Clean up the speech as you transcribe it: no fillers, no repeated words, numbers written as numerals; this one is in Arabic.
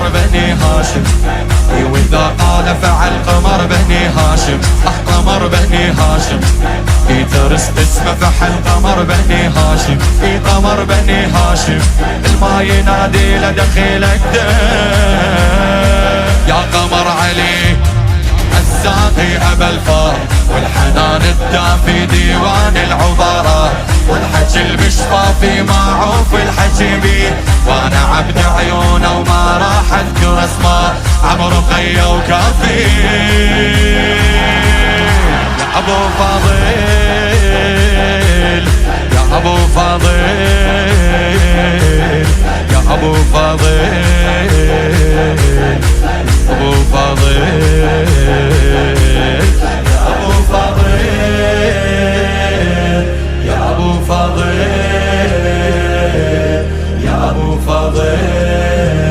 قمر بني هاشم. وإذا قال فعل قمر بني هاشم، قمر بني هاشم. يترست اسمه فحل قمر بني هاشم، قمر بني هاشم. الما ينادي لدخيل الدم يا قمر علي الساقي أبا الفار، والحنان الدافي ديوان العبارة، والحكي المشفى في معروف الحكي بيه، وانا عبد عيونه وما راح اذكر اسماء. عمرو قيا وكافي يا ابو فاضل، يا ابو فاضل، يا ابو فاضل.